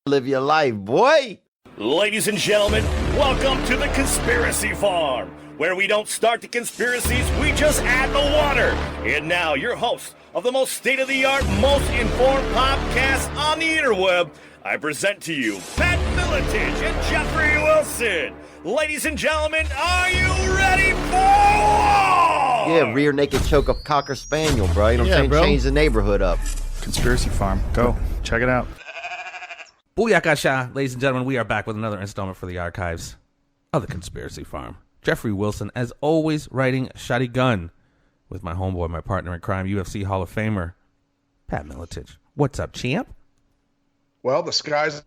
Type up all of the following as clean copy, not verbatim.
Live your life, boy. Ladies and gentlemen, welcome to the Conspiracy Farm, where we don't start the conspiracies, we just add the water. And now, your host of the most state-of-the-art, most informed podcast on the interweb, I present to you Pat Miletich and Jeffrey Wilson. Ladies and gentlemen, are you ready for war? Yeah, rear naked choke of Cocker Spaniel, bro. You know what I'm saying? Bro. Change the neighborhood up. Conspiracy Farm. Go. Check it out. Booyakasha, ladies and gentlemen, we are back with another installment for the archives of the Conspiracy Farm. Jeffrey Wilson, as always, writing Shoddy Gun with my homeboy, my partner in crime, UFC Hall of Famer, Pat Miletich. What's up, champ? Well, the skies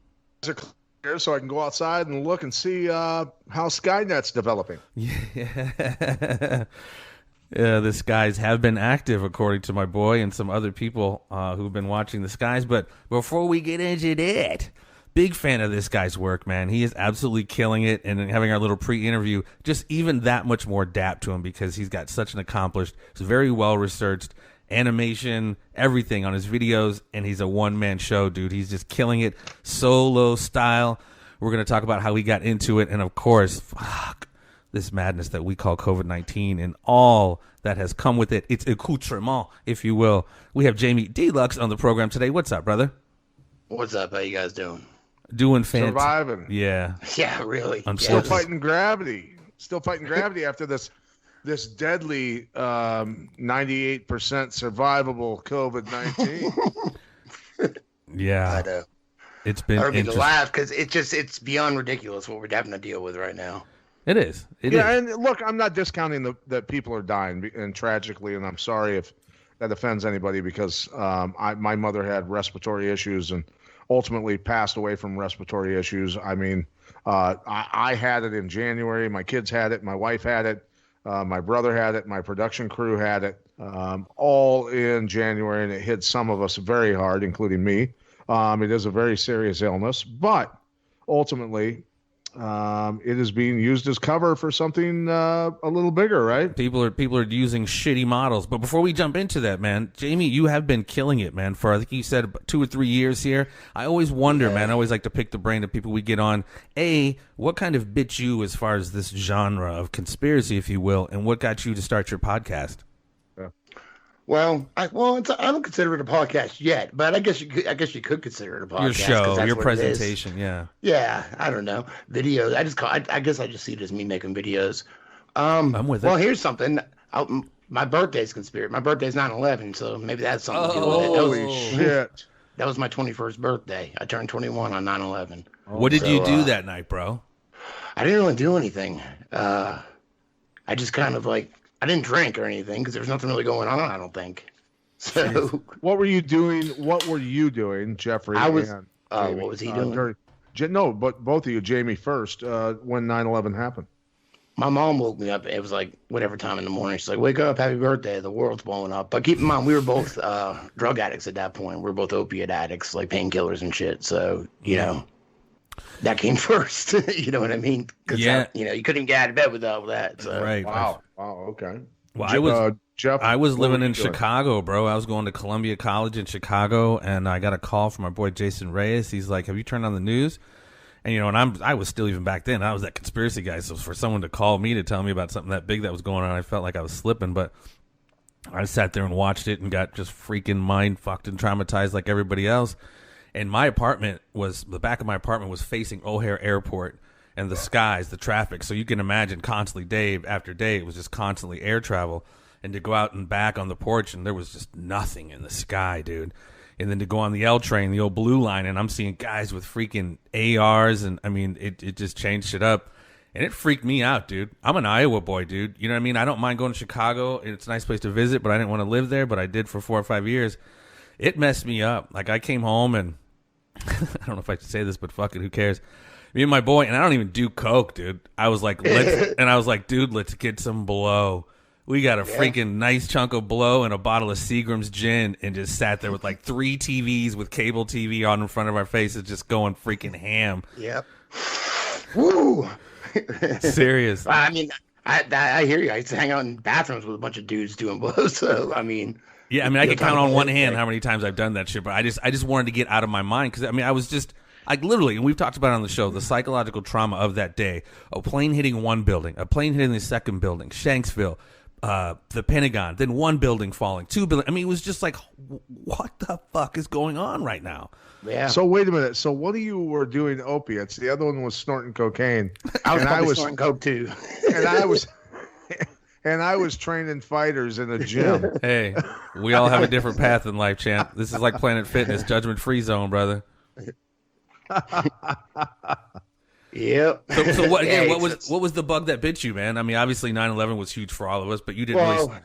are clear, so I can go outside and look and see how Skynet's developing. Yeah. The skies have been active, according to my boy and some other people who've been watching the skies. But before we get into that, big fan of this guy's work, man. He is absolutely killing it. And having our little pre-interview, just even that much more dap to him because he's got such an accomplished, very well-researched animation, everything on his videos. And he's a one-man show, dude. He's just killing it, solo style. We're going to talk about how he got into it. And, of course, this madness that we call COVID-19 and all that has come with it. It's accoutrement, if you will. We have Jamie Dlux on the program today. What's up, brother? What's up? How you guys doing? Doing fantastic. Surviving. Yeah. Yeah, really. Still fighting gravity. Still fighting gravity after this deadly 98% survivable COVID-19. Yeah. I know. It's been I to laugh because it's beyond ridiculous what we're having to deal with right now. It is. It yeah, is. And look, I'm not discounting that people are dying, and tragically, and I'm sorry if that offends anybody because my mother had respiratory issues and ultimately passed away from respiratory issues. I mean, I had it in January. My kids had it. My wife had it. My brother had it. My production crew had it. All in January, and it hit some of us very hard, including me. It is a very serious illness, but ultimately, it is being used as cover for something a little bigger, right? People are using shitty models. But before we jump into that, man, Jamie, you have been killing it, man, for I think you said 2 or 3 years here. I always wonder, man, I always like to pick the brain of people we get on. A, what kind of bit you as far as this genre of conspiracy, if you will, and what got you to start your podcast? Well, I don't consider it a podcast yet, but I guess you could consider it a podcast. Your show, your presentation, yeah. Yeah, I don't know. Videos. I guess I just see it as me making videos. I'm with it. Well, here's something. My birthday's conspiracy. My birthday's 9/11, so maybe that's something to do with it. Holy shit. That was my 21st birthday. I turned 21 on 9/11. What did you do that night, bro? I didn't really do anything. I just kind of I didn't drink or anything because there was nothing really going on, I don't think. So What were you doing? Jeffrey? I was. What was he doing? No, but both of you, Jamie first, when 9/11 happened. My mom woke me up. It was like whatever time in the morning. She's like, "Wake up, happy birthday! The world's blowing up." But keep in mind, we were both drug addicts at that point. We were both opiate addicts, like painkillers and shit. So that came first. You know what I mean? Yeah. You couldn't get out of bed without that. So. Right. Wow. Okay. Well, Jeff, I was living in Chicago, bro. I was going to Columbia College in Chicago, and I got a call from my boy Jason Reyes. He's like, "Have you turned on the news?" And I was still, even back then, I was that conspiracy guy. So for someone to call me to tell me about something that big that was going on, I felt like I was slipping. But I sat there and watched it and got just freaking mind fucked and traumatized like everybody else. And the back of my apartment was facing O'Hare Airport and the skies, the traffic. So you can imagine constantly, day after day, it was just constantly air travel. And to go out and back on the porch, and there was just nothing in the sky, dude. And then to go on the L train, the old blue line, and I'm seeing guys with freaking ARs, and I mean, it just changed shit up. And it freaked me out, dude. I'm an Iowa boy, dude. You know what I mean? I don't mind going to Chicago. It's a nice place to visit, but I didn't want to live there, but I did for 4 or 5 years. It messed me up. Like, I came home, and I don't know if I should say this, but fuck it, who cares? Me and my boy, and I don't even do coke, dude. I was like, dude, let's get some blow. We got a freaking nice chunk of blow and a bottle of Seagram's gin, and just sat there with like 3 TVs with cable TV on in front of our faces, just going freaking ham. Yep. Woo. Serious. I mean, I hear you. I used to hang out in bathrooms with a bunch of dudes doing blow. So I mean, yeah, I mean, I can count on one hand how many times I've done that shit. But I just wanted to get out of my mind because I mean, I was just Like literally, and we've talked about it on the show, the psychological trauma of that day. A plane hitting one building, a plane hitting the second building, Shanksville, the Pentagon, then one building falling, two buildings. I mean, it was just like, what the fuck is going on right now? Yeah. So wait a minute. So one of you were doing opiates. The other one was snorting cocaine. I was snorting coke too. And I was training fighters in a gym. Hey, we all have a different path in life, champ. This is like Planet Fitness, judgment-free zone, brother. Yep. So what? Again, what was the bug that bit you, man? I mean, obviously 9/11 was huge for all of us, but you didn't really.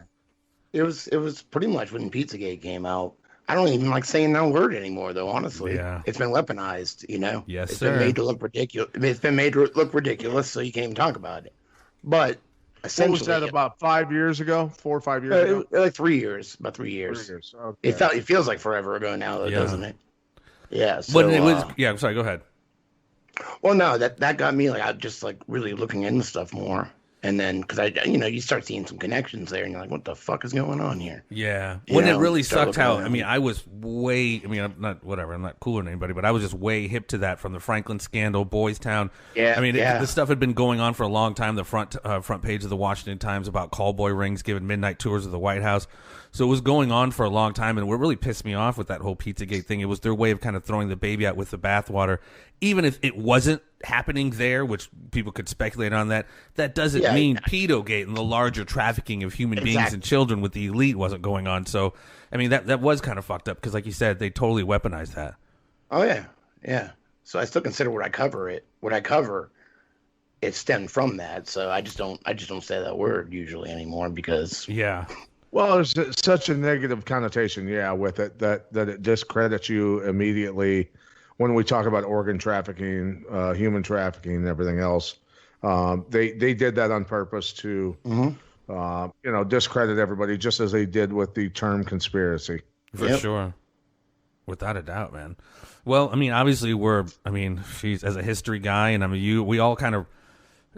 It was pretty much when Pizzagate came out. I don't even like saying that word anymore, though. Honestly, yeah. It's been weaponized. Yes, it's sir. been made to look ridiculous. It's been made to look ridiculous, so you can't even talk about it. But essentially, what was that about 5 years ago? 4 or 5 years ago? Like 3 years. About 3 years. 3 years. Okay. It feels like forever ago now, though, doesn't it? Yeah. So, But it was. Yeah. I'm sorry. Go ahead. Well, no, that got me I just really looking into stuff more, and then because you start seeing some connections there, and you're like, what the fuck is going on here? Yeah. When it really sucked how, I mean, I was way, I mean, I'm not cooler than anybody, but I was just way hip to that from the Franklin scandal, Boys Town. Yeah. I mean, this stuff had been going on for a long time. The front page of the Washington Times about callboy rings giving midnight tours of the White House. So it was going on for a long time, and what really pissed me off with that whole Pizzagate thing, it was their way of kind of throwing the baby out with the bathwater. Even if it wasn't happening there, which people could speculate on that doesn't mean Pedogate and the larger trafficking of human beings and children with the elite wasn't going on. So, I mean, that was kind of fucked up because, like you said, they totally weaponized that. Oh, yeah. So I still consider what I cover, it stemmed from that. So I just don't say that word usually anymore because... Yeah. Well, there's such a negative connotation, with it that it discredits you immediately when we talk about organ trafficking, human trafficking, and everything else. They did that on purpose to, discredit everybody, just as they did with the term conspiracy. For sure, without a doubt, man. Well, I mean, obviously, as a history guy, and I mean, we all kind of.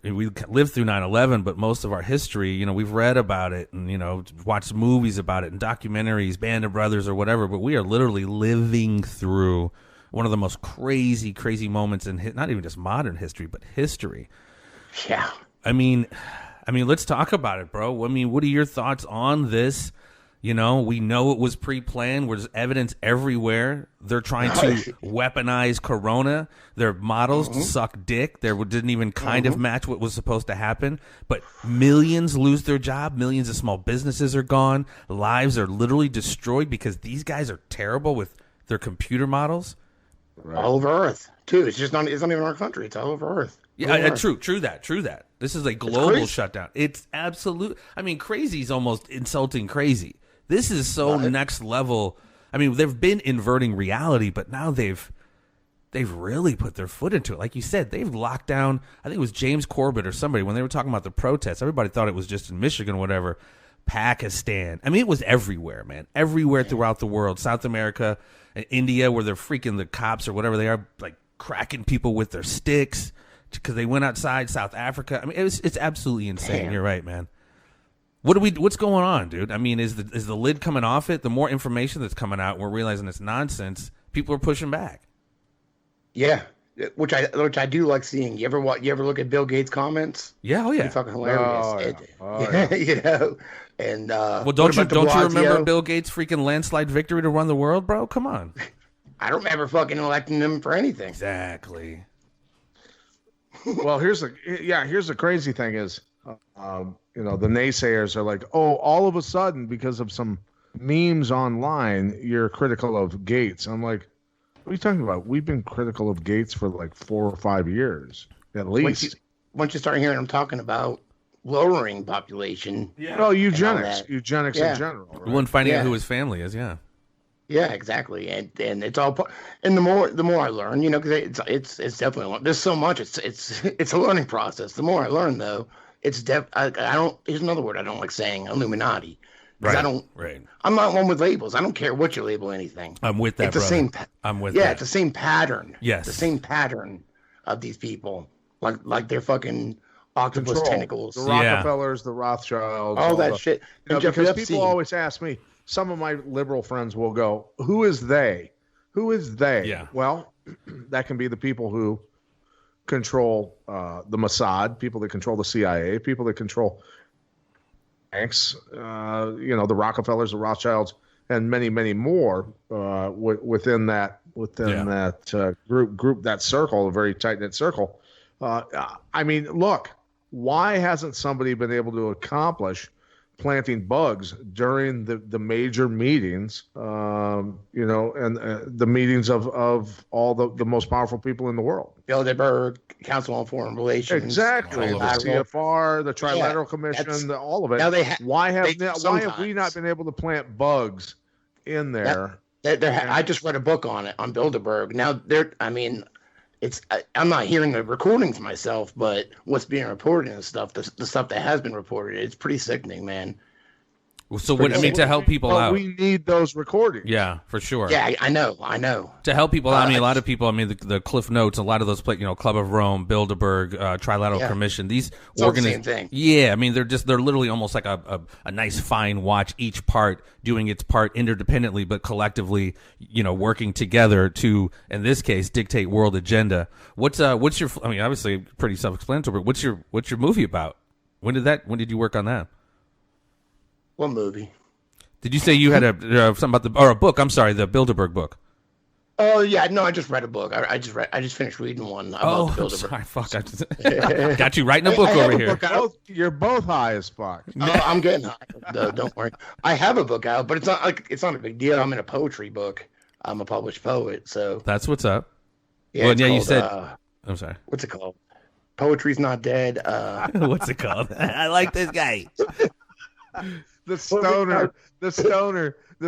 We lived through 9/11, but most of our history, we've read about it and, watched movies about it and documentaries, Band of Brothers or whatever, but we are literally living through one of the most crazy, crazy moments in not even just modern history, but history. Yeah. I mean, let's talk about it, bro. I mean, what are your thoughts on this? We know it was pre-planned. There's evidence everywhere. They're trying to weaponize Corona. Their models suck dick. They didn't even kind of match what was supposed to happen. But millions lose their job. Millions of small businesses are gone. Lives are literally destroyed because these guys are terrible with their computer models. Right. All over Earth, too. It's not even our country. It's all over Earth. Yeah, true that. This is a global shutdown. It's absolute. I mean, crazy is almost insulting crazy. This is so next level. I mean, they've been inverting reality, but now they've really put their foot into it. Like you said, they've locked down, I think it was James Corbett or somebody, when they were talking about the protests, everybody thought it was just in Michigan or whatever. Pakistan. I mean, it was everywhere, man. Everywhere throughout the world. South America and India, where they're freaking the cops or whatever they are, like cracking people with their sticks because they went outside. South Africa. I mean, it's absolutely insane. Damn. You're right, man. What's going on, dude? I mean, is the lid coming off it? The more information that's coming out, we're realizing it's nonsense. People are pushing back. Yeah, which I do like seeing. You ever look at Bill Gates' comments? Yeah, oh yeah, it's fucking hilarious. Yeah. And well, don't you remember Bill Gates' freaking landslide victory to run the world, bro? Come on. I don't remember fucking electing him for anything. Exactly. Well, here's the crazy thing is. The naysayers are like, oh, all of a sudden, because of some memes online, you're critical of Gates. I'm like, what are you talking about? We've been critical of Gates for like 4 or 5 years, at least. Once you start hearing them talking about lowering population. Yeah. Well, eugenics in general. Right? One finding out who his family is, yeah. Yeah, exactly, and it's all. And the more I learn, because it's definitely there's so much. It's a learning process. The more I learn, though. It's I don't. Here's another word I don't like saying: Illuminati. Right. I don't. Right. I'm not one with labels. I don't care what you label anything. I'm with that. It's the brother. same. I'm with. Yeah, that. it's the same pattern. Yes. The same pattern of these people, like they're fucking octopus tentacles. The Rockefellers, the Rothschilds, all that shit. Because people always ask me. Some of my liberal friends will go, "Who is they? Who is they?" Yeah. Well, That can be the people who control the Mossad, people that control the CIA, people that control banks, the Rockefellers, the Rothschilds, and many, many more within that group, that circle, a very tight knit circle. I mean, look, why hasn't somebody been able to accomplish planting bugs during the major meetings, and the meetings of all the most powerful people in the world? Bilderberg, Council on Foreign Relations. Exactly. The CFR, the Trilateral Commission, all of it. Now why have we not been able to plant bugs in there? I just read a book on it, on Bilderberg. Now, I'm not hearing the recordings myself, but what's being reported and stuff, the stuff that has been reported, it's pretty sickening, man. So to help people out, we need those recordings. Yeah, for sure. Yeah, I know. To help people out, a lot of people, the Cliff Notes, a lot of those, Club of Rome, Bilderberg, Trilateral Commission, these organizations. Same thing. Yeah, they're literally almost like a nice fine watch, each part doing its part interdependently, but collectively, working together to, in this case, dictate world agenda. What's your? Obviously, pretty self-explanatory. But what's your movie about? When did you work on that? What movie? Did you say you had something about a book? I'm sorry, the Bilderberg book. Oh yeah, no, I just read a book. I just finished reading one about the Bilderberg. Sorry, fuck! Got you writing a book over here. You're both high as fuck. I'm getting high. No, don't worry. I have a book out, but it's not a big deal. I'm in a poetry book. I'm a published poet, so that's what's up. Yeah, well, you said. I'm sorry. What's it called? Poetry's Not Dead. What's it called? I like this guy. The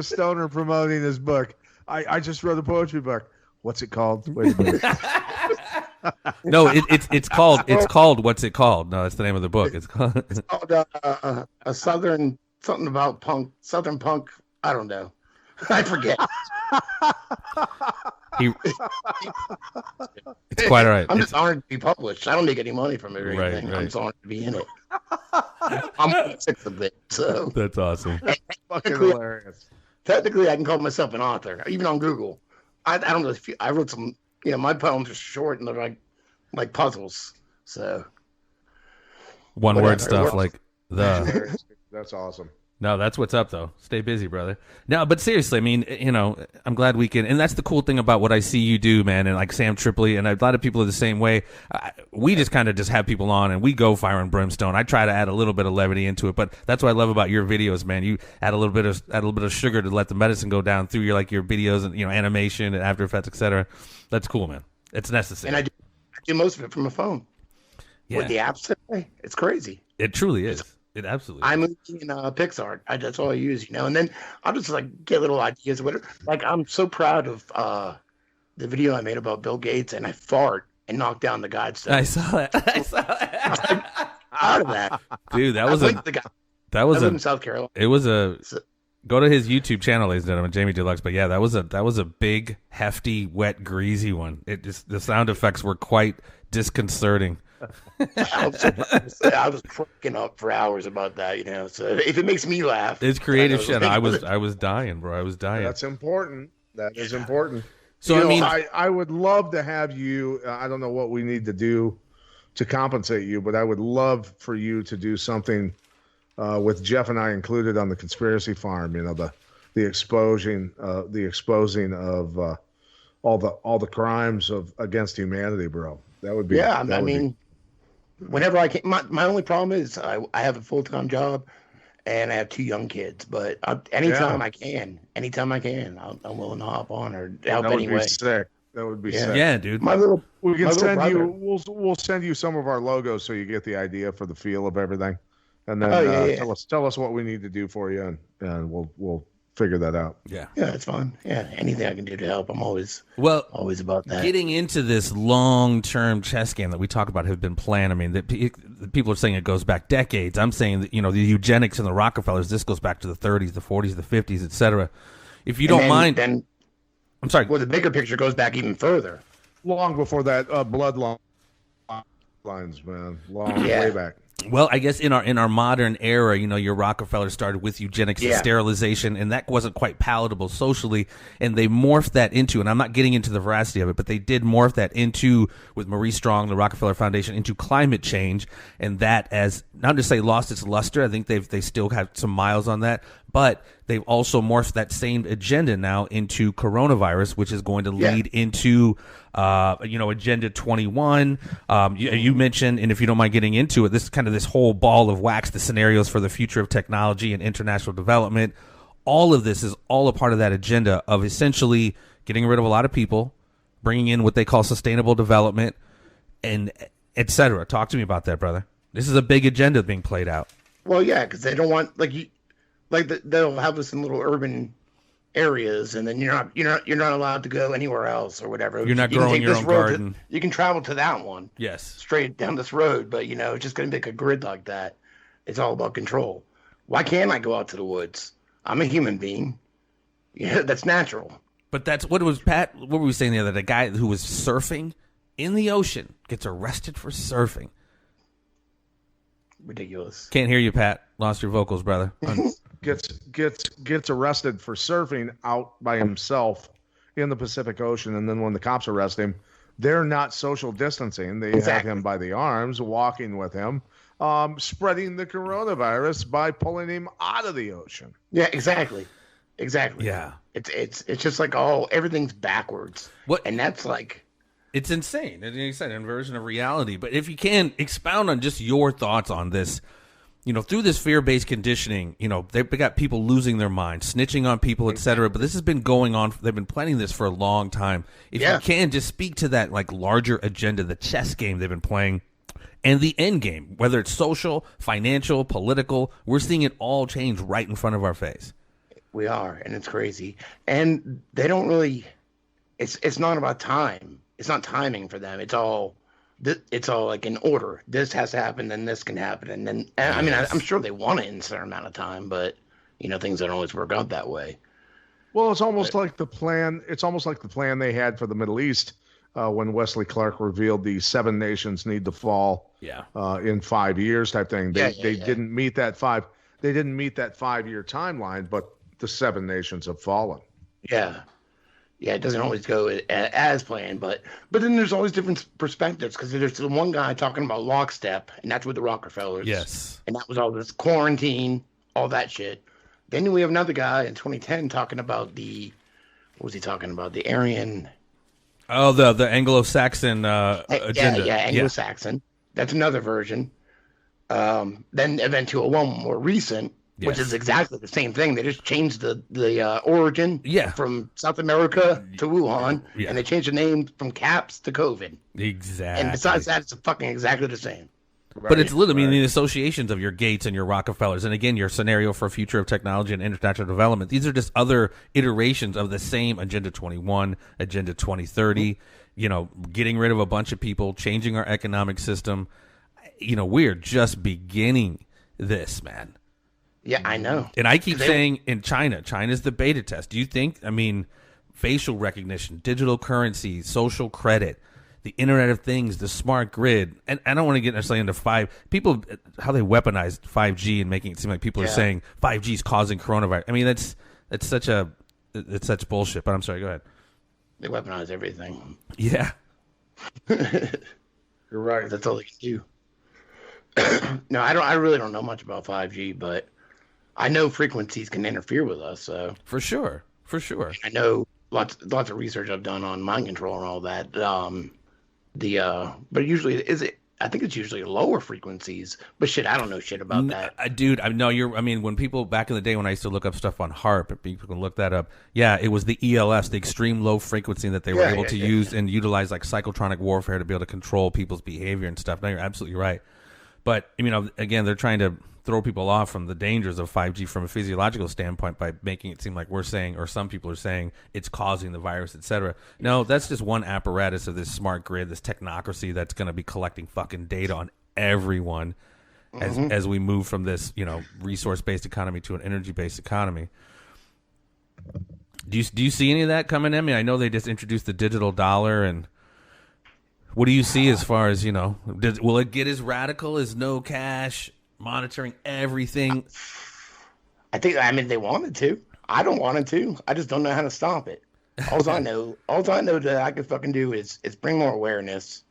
stoner promoting his book. I just wrote a poetry book. What's it called? Wait a minute. No, it's called What's It Called? No, that's the name of the book. It's called a Southern something about punk, Southern punk. I don't know. I forget. It's quite all right. I'm just honored to be published. I don't make any money from it or anything. Right. I'm just honored to be in it. I'm sick of it. So that's awesome. Fucking hilarious. Technically, I can call myself an author, even on Google. I don't really feel. I wrote some. My poems are short and they're like puzzles. So one word stuff like the. That's awesome. No, that's what's up, though. Stay busy, brother. No, but seriously, I'm glad we can, and that's the cool thing about what I see you do, man, and like Sam Tripoli, and a lot of people are the same way. We just kind of just have people on, and we go fire and brimstone. I try to add a little bit of levity into it, but that's what I love about your videos, man. You add a little bit of sugar to let the medicine go down through your videos and animation and After Effects, etc. That's cool, man. It's necessary. And I do most of it from a phone. Yeah. With the apps today, it's crazy. It truly is. It absolutely is. I'm in PixArt. That's all I use, and then I'll just get little ideas. Whatever. I'm so proud of the video I made about Bill Gates, and I fart and knock down the Guidestones. I saw that. Proud of that, dude. That was I live in South Carolina. It was go to his YouTube channel, ladies and gentlemen, Jamie Dlux. But yeah, that was a big, hefty, wet, greasy one. The sound effects were quite disconcerting. I was cracking up for hours about that, So if it makes me laugh, it's creative shit. I was dying, bro. I was dying. That's important. That is important. So I would love to have you. I don't know what we need to do to compensate you, but I would love for you to do something with Jeff and I included on the Conspiracy Farm. The exposing of all the crimes against humanity, bro. That would be whenever I can. My only problem is I have a full-time job and I have 2 young kids. But anytime I can, I'm willing to hop on or help anyway. That would be sick. That would be sick. Yeah, dude. We'll send you some of our logos so you get the idea for the feel of everything, and then tell us what we need to do for you, and we'll figure that out. Yeah, it's fine. Yeah, anything I can do to help, I'm always about that. Getting into this long-term chess game that we talk about have been planned. The people are saying it goes back decades. I'm saying that the eugenics and the Rockefellers. This goes back to the 30s, the 40s, the 50s, etc. If you don't mind, then I'm sorry. Well, the bigger picture goes back even further. Long before that, bloodlines, man. Way back. Well, I guess in our modern era, your Rockefeller started with eugenics and sterilization, and that wasn't quite palatable socially, and they morphed that into, and I'm not getting into the veracity of it, but they did morph that into, with Marie Strong, the Rockefeller Foundation, into climate change, and that as, not to say lost its luster, I think they still have some miles on that, but they've also morphed that same agenda now into coronavirus, which is going to lead into Agenda 21. You mentioned, and if you don't mind getting into it, this whole ball of wax, the scenarios for the future of technology and international development. All of this is all a part of that agenda of essentially getting rid of a lot of people, bringing in what they call sustainable development, and et cetera. Talk to me about that, brother. This is a big agenda being played out. Well, yeah, because they don't want they'll have us in little urban areas, and then you're not allowed to go anywhere else or whatever. You're not growing your own garden. You can travel to that one. Yes. Straight down this road, but it's just going to make a grid like that. It's all about control. Why can't I go out to the woods? I'm a human being. That's natural. But that's what was Pat. What were we saying the other day? The guy who was surfing in the ocean gets arrested for surfing. Ridiculous. Can't hear you, Pat. Lost your vocals, brother. Gets arrested for surfing out by himself in the Pacific Ocean, and then when the cops arrest him, they're not social distancing. They have him by the arms, walking with him, spreading the coronavirus by pulling him out of the ocean. Yeah, exactly. Yeah, it's just like everything's backwards. What? And that's like, it's insane. As you said, inversion of reality. But if you can expound on just your thoughts on this. Through this fear-based conditioning, they've got people losing their minds, snitching on people, et cetera. But this has been going on. They've been planning this for a long time. If you can, just speak to that larger agenda, the chess game they've been playing, and the end game, whether it's social, financial, political. We're seeing it all change right in front of our face. We are, and it's crazy. And they don't really. It's not about time. It's not timing for them. It's all like in order. This has to happen, then this can happen, and then I'm sure they want it in a certain amount of time, but things don't always work out that way. Well, it's almost like the plan. It's almost like the plan they had for the Middle East when Wesley Clark revealed the 7 nations need to fall in 5 years type thing. They didn't meet that 5. They didn't meet that 5-year timeline, but the 7 nations have fallen. Yeah. Yeah, it doesn't always go as planned, but then there's always different perspectives, because there's the one guy talking about lockstep, and that's with the Rockefellers. Yes. And that was all this quarantine, all that shit. Then we have another guy in 2010 talking about what was he talking about? The Aryan. Oh, the Anglo-Saxon agenda. Yeah, Anglo-Saxon. Yeah. That's another version. Then event 201, more recent. Yes. Which is exactly the same thing. They just changed the origin from South America to Wuhan, and they changed the name from CAPS to COVID. Exactly. And besides that, it's fucking exactly the same. Right, but it's literally, the associations of your Gates and your Rockefellers, and again, your scenario for future of technology and international development, these are just other iterations of the same Agenda 21, Agenda 2030, getting rid of a bunch of people, changing our economic system. We're just beginning this, man. Yeah, I know. And I keep saying in China's the beta test. Do you think, facial recognition, digital currency, social credit, the Internet of Things, the smart grid, and I don't want to get necessarily into how they weaponized 5G and making it seem like people are saying 5G is causing coronavirus. That's such bullshit, but I'm sorry, go ahead. They weaponize everything. Yeah. You're right. That's all they can do. No, I really don't know much about 5G, but I know frequencies can interfere with us. So for sure. I know lots of research I've done on mind control and all that. But usually I think it's usually lower frequencies. But shit, I don't know shit about that. Dude, when people back in the day when I used to look up stuff on HARP, people can look that up. Yeah, it was the ELS, the extreme low frequency that they were able to use and utilize like psychotronic warfare to be able to control people's behavior and stuff. No, you're absolutely right. But, again, they're trying to throw people off from the dangers of 5G from a physiological standpoint by making it seem like we're saying, or some people are saying, it's causing the virus, et cetera. No, that's just one apparatus of this smart grid, this technocracy that's going to be collecting fucking data on everyone as we move from this, resource-based economy to an energy-based economy. Do you see any of that coming in? I know they just introduced the digital dollar and... What do you see as far as, will it get as radical as no cash, monitoring everything? I mean, they wanted to. I don't want it to. I just don't know how to stop it. All I know that I can fucking do is bring more awareness.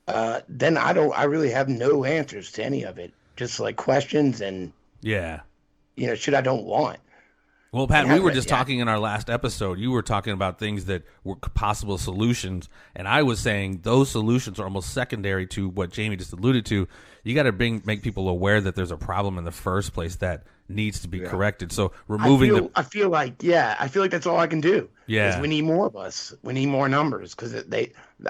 Then I really have no answers to any of it. Just like questions and shit I don't want. Well, Pat, we were just talking in our last episode. You were talking about things that were possible solutions, and I was saying those solutions are almost secondary to what Jamie just alluded to. You got to make people aware that there's a problem in the first place that needs to be corrected. So removing I feel like that's all I can do. Yeah, is we need more of us. We need more numbers because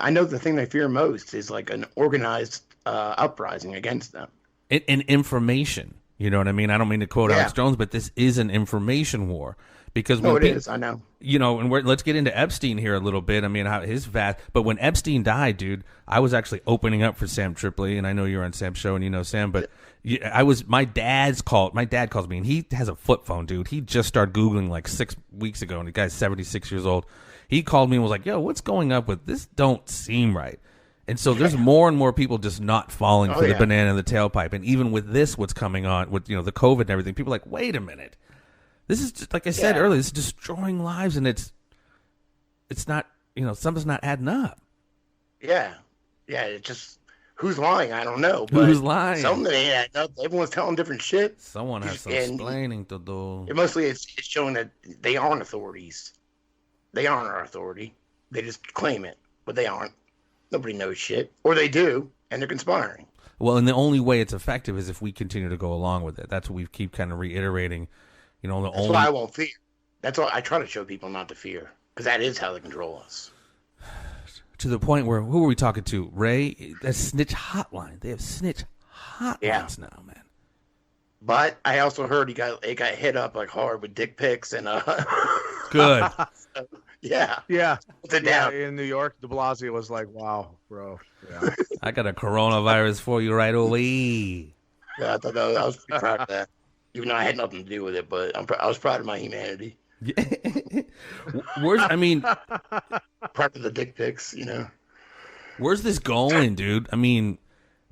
I know the thing they fear most is like an organized uprising against them. And information. You know what I mean? I don't mean to quote Alex Jones, but this is an information war. Because it is. I know. And let's get into Epstein here a little bit. I mean, but when Epstein died, dude, I was actually opening up for Sam Tripoli, and I know you're on Sam's show, and you know Sam, but my dad calls me, and he has a flip phone, dude. He just started Googling like 6 weeks ago, and the guy's 76 years old. He called me and was like, yo, what's going up with this? Don't seem right. And so there's more and more people just not falling for the banana in the tailpipe. And even with this, what's coming on with, the COVID and everything, people are like, wait a minute. This is just, like I said earlier, this is destroying lives, and it's not, something's not adding up. Yeah. Yeah. It's just, who's lying? I don't know. But who's lying? Something ain't adding up. Everyone's telling different shit. Someone has some explaining to do. It's showing that they aren't authorities. They aren't our authority. They just claim it, but they aren't. Nobody knows shit. Or they do, and they're conspiring. Well, and the only way it's effective is if we continue to go along with it. That's what we keep kind of reiterating. That's why I won't fear. That's why I try to show people not to fear, because that is how they control us. To the point where, who are we talking to? Ray? That's snitch hotline. They have snitch hotlines now, man. But I also heard it got hit up like hard with dick pics and Good. So, yeah. In New York, De Blasio was like, "Wow, bro." Yeah. I got a coronavirus for you right away. Yeah, I was pretty proud of that. Even though I had nothing to do with it, but I was proud of my humanity. Proud of the dick pics, Where's this going, dude? I mean,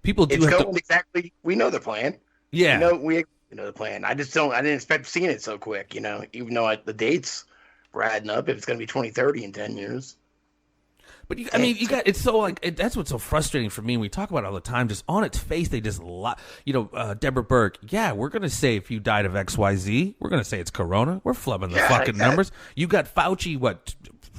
people do exactly. We know the plan. Yeah. We know the plan. I didn't expect seeing it so quick, even though the dates were adding up. If it's going to be 2030 in 10 years. But it's so like, that's what's so frustrating for me. We talk about it all the time, just on its face. They just Deborah Burke. Yeah, we're going to say if you died of XYZ, we're going to say it's Corona. We're flubbing the fucking numbers. You got Fauci,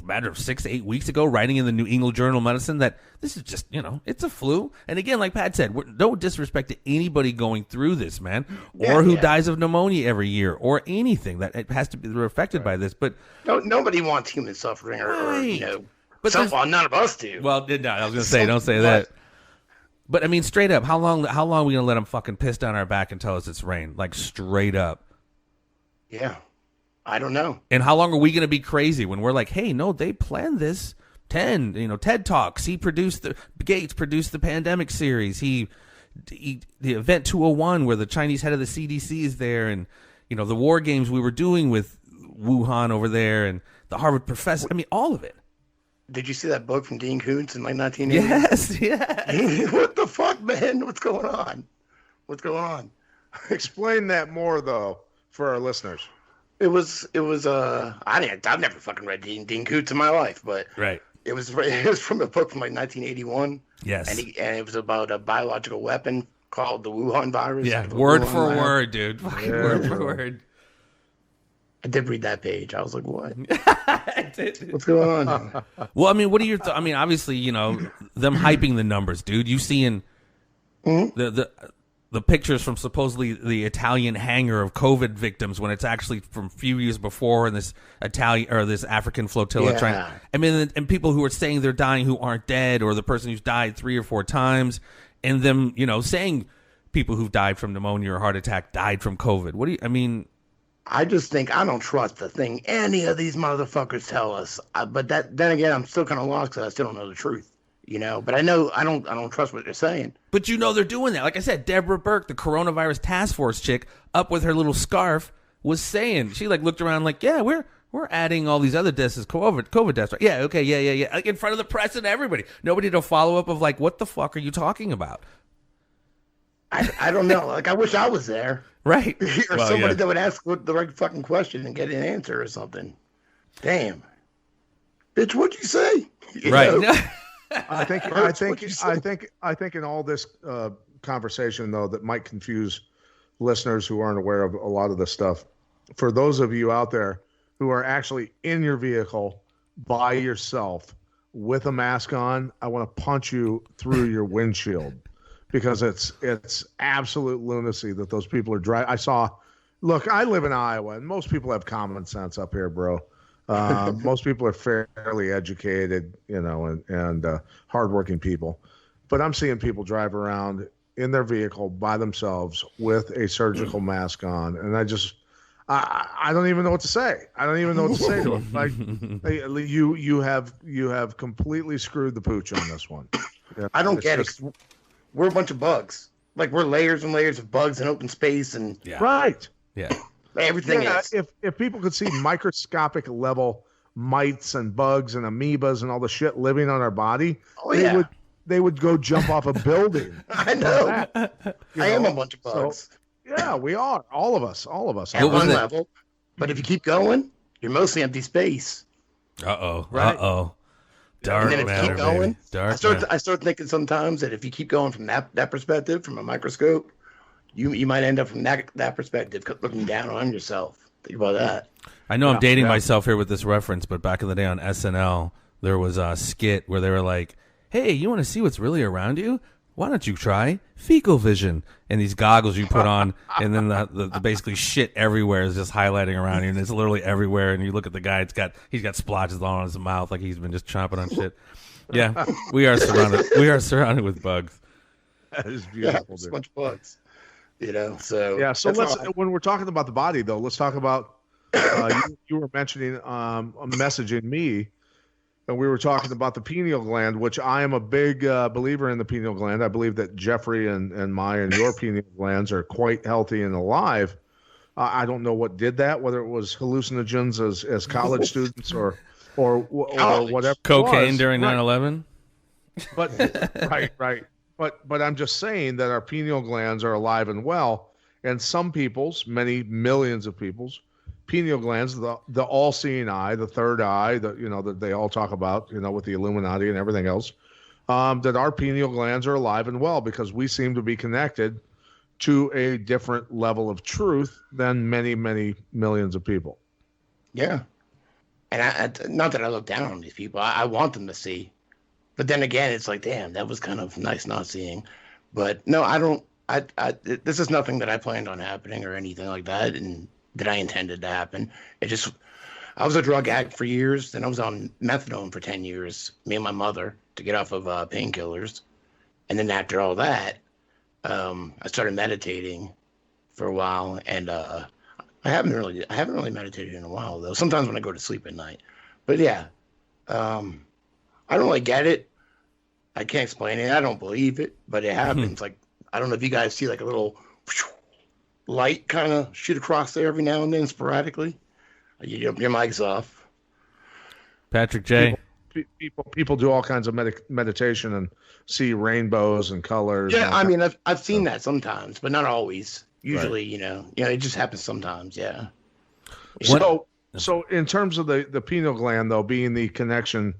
matter of 6 to 8 weeks ago, writing in the New England Journal of Medicine that this is just, it's a flu. And again, like Pat said, no disrespect to anybody going through this, man, or who dies of pneumonia every year, or anything that it has to be affected by this. But nobody wants human suffering, or but none of us do. Well, I was going to say, don't say that. But I mean, straight up, how long are we going to let them fucking piss down our back and tell us it's rain? Like, straight up. Yeah. I don't know. And how long are we going to be crazy when we're like, hey, no, they planned this. TED Talks. Gates produced the pandemic series. The Event 201 where the Chinese head of the CDC is there, and, the war games we were doing with Wuhan over there, and the Harvard professor. I mean, all of it. Did you see that book from Dean Koontz in like 1980? Yes. What the fuck, man? What's going on? Explain that more, though, for our listeners. It was I've never fucking read Dean Koontz in my life, but right. It was from a book from like 1981. Yes. And it was about a biological weapon called the Wuhan virus. Yeah, word for word, dude. Fucking word for word. I did read that page. I was like, what? What's going on? Well, I mean, what are your I mean, obviously, them hyping the numbers, dude. You seeing the pictures from supposedly the Italian hangar of COVID victims when it's actually from a few years before, and this this African flotilla trying. I mean, and people who are saying they're dying who aren't dead, or the person who's died 3 or 4 times, and them, saying people who've died from pneumonia or heart attack died from COVID. I just think I don't trust the thing any of these motherfuckers tell us. But then again, I'm still kind of lost because I still don't know the truth. But I know I don't trust what they're saying. But they're doing that. Like I said, Deborah Burke, the coronavirus task force chick, up with her little scarf, was saying, she looked around like, yeah, we're we're adding all these other deaths as COVID deaths. Right? Yeah, okay, yeah. Like in front of the press and everybody. Nobody to follow up of like, what the fuck are you talking about? I don't know. Like, I wish I was there. Right. Or somebody that would ask the right fucking question and get an answer or something. Damn. Bitch, what'd you say? Right. I think in all this conversation, though, that might confuse listeners who aren't aware of a lot of this stuff. For those of you out there who are actually in your vehicle by yourself with a mask on, I want to punch you through your windshield, because it's absolute lunacy that those people are driving. Look, I live in Iowa, and most people have common sense up here, bro. Most people are fairly educated, and hardworking people. But I'm seeing people drive around in their vehicle by themselves with a surgical mask on, and I don't even know what to say. I don't even know what to say to them. Like, you have completely screwed the pooch on this one. Yeah, I don't get it. We're a bunch of bugs. Like, we're layers and layers of bugs in open space, and right. Yeah. Everything is. If people could see microscopic level mites and bugs and amoebas and all the shit living on our body, they would go jump off a building. I know. I am a bunch of bugs. So, yeah, we are. All of us. At one level. But if you keep going, you're mostly empty space. Right? Dark and then if matter, you keep going, baby. I start thinking sometimes that if you keep going from that perspective, from a microscope, you might end up from that perspective looking down on yourself. Think about that. I know I'm dating myself here with this reference, but back in the day on SNL, there was a skit where they were like, hey, you want to see what's really around you? Why don't you try fecal vision? And these goggles you put on, and then the basically shit everywhere is just highlighting around you, and it's literally everywhere. And you look at the guy; he's got splotches on his mouth, like he's been just chomping on shit. Yeah, we are surrounded. We are surrounded with bugs. That is beautiful. Yeah, it's a bunch of bugs. So yeah. So when we're talking about the body, though, let's talk about. You were mentioning messaging me. And we were talking about the pineal gland, which I am a big believer in the pineal gland. I believe that Jeffrey and your pineal glands are quite healthy and alive. I don't know what did that, whether it was hallucinogens as college students or whatever. Cocaine during 9/11. But right. But I'm just saying that our pineal glands are alive and well, and some people's, many millions of people's, pineal glands, the all-seeing eye, the third eye, that they all talk about, with the Illuminati and everything else, that our pineal glands are alive and well because we seem to be connected to a different level of truth than many, many millions of people. Yeah. And I not that I look down on these people. I want them to see. But then again, it's like, damn, that was kind of nice not seeing. But no, I don't. This is nothing that I planned on happening or anything like that. And that I intended to happen. I was a drug addict for years. Then I was on methadone for 10 years, me and my mother, to get off of painkillers. And then after all that, I started meditating for a while. And I haven't really meditated in a while, though. Sometimes when I go to sleep at night. But yeah, I don't really get it. I can't explain it. I don't believe it, but it happens. Like, I don't know if you guys see like a little light kind of shoot across there every now and then sporadically. Your mic's off. Patrick J. People do all kinds of meditation and see rainbows and colors. Yeah, I mean, I've seen that sometimes, but not always. Usually, right. It just happens sometimes. Yeah. So in terms of the pineal gland, though, being the connection,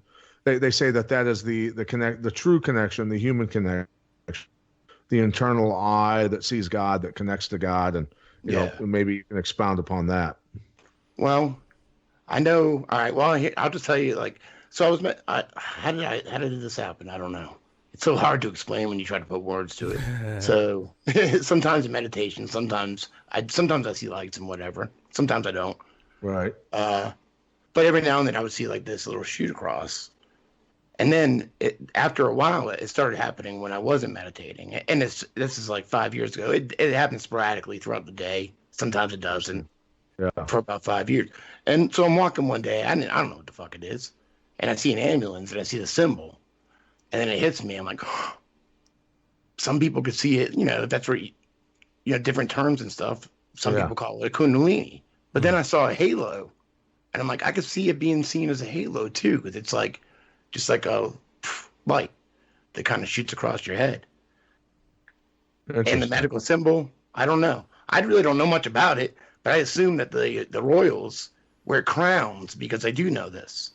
they say that is the true connection, the human connection. The internal eye that sees God, that connects to God, and maybe you can expound upon that. Well, I know. All right. Well, I'll just tell you. Like, so how did this happen? I don't know. It's so hard to explain when you try to put words to it. So sometimes in meditation, sometimes I see lights and whatever. Sometimes I don't. Right. But every now and then I would see like this little shoot across. And then after a while, it started happening when I wasn't meditating. And this is like 5 years ago. It happened sporadically throughout the day. Sometimes it doesn't. Yeah. For about 5 years. And so I'm walking one day. I don't know what the fuck it is. And I see an ambulance and I see the symbol. And then it hits me. I'm like, oh. Some people could see it. That's where, different terms and stuff. Some people call it a kundalini. But then I saw a halo And I'm like, I could see it being seen as a halo too, because it's like just like a light that kind of shoots across your head. And the medical symbol, I don't know. I really don't know much about it, but I assume that the royals wear crowns because I do know this.